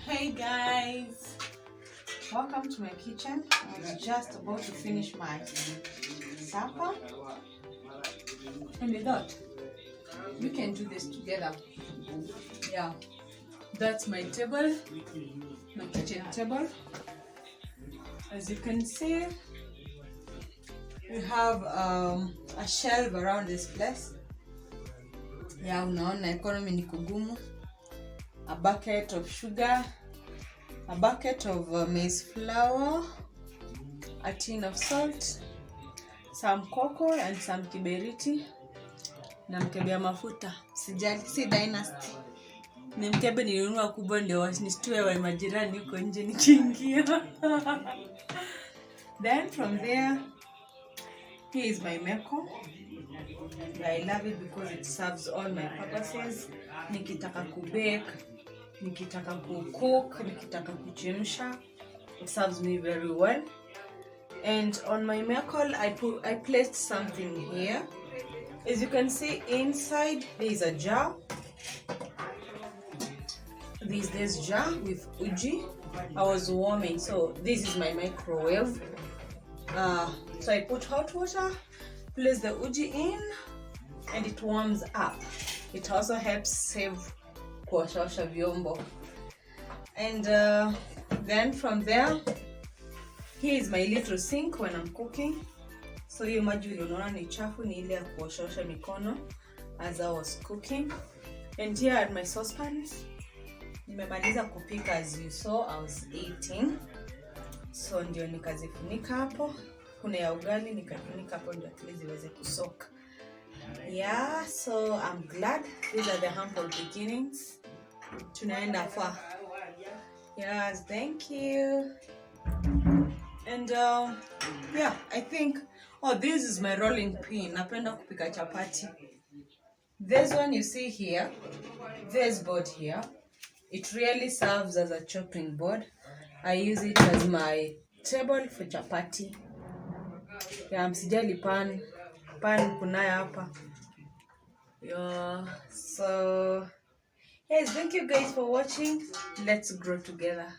Hey guys, welcome to my kitchen. I was just about to finish my supper and I thought we can do this together. Yeah, that's my table, my kitchen table. As you can see, we have a shelf around this place. Yeah, unaona economy ni kugumu. A bucket of sugar, a bucket of maize flour, a tin of salt, some cocoa and some kiberiti na mkebe ya mafuta. Sijali, si Dynasty. Ni mkebe nilinunua kubwa ndio wasinistue wa majirani huko nje nikiingia. Then from there, here is my meko. I love it because it serves all my purposes. Nikitaka kubake, nikitaka cook, nikitaka kuchemsha, it serves me very well. And on my meko, I placed something here. As you can see, inside there is a jar. This jar with uji. I was warming, so this is my microwave. So I put hot water, place the uji in, and it warms up. It also helps save kuosha vyombo. And then from there, here is my little sink when I'm cooking. So hiyo maji unaona ni chafu, ni ile ya kuosha mikono as I was cooking. And here are my saucepans. Nimemaliza kupika, as you saw I was eating. So ndio nikazifunika hapo. Kuna ya ugali nikafunika hapo ndio at least ziweze kusoka. Yeah, so I'm glad these are the humble beginnings. Tunaenda far. Yes, thank you. And yeah, I think this is my rolling pin. Napenda kupika chapati. This one you see here, this board here, it really serves as a chopping board. I use it as my table for chapati. Yeah, msijali pan kunayo hapa. Yeah, so yes, thank you guys for watching. Let's grow together.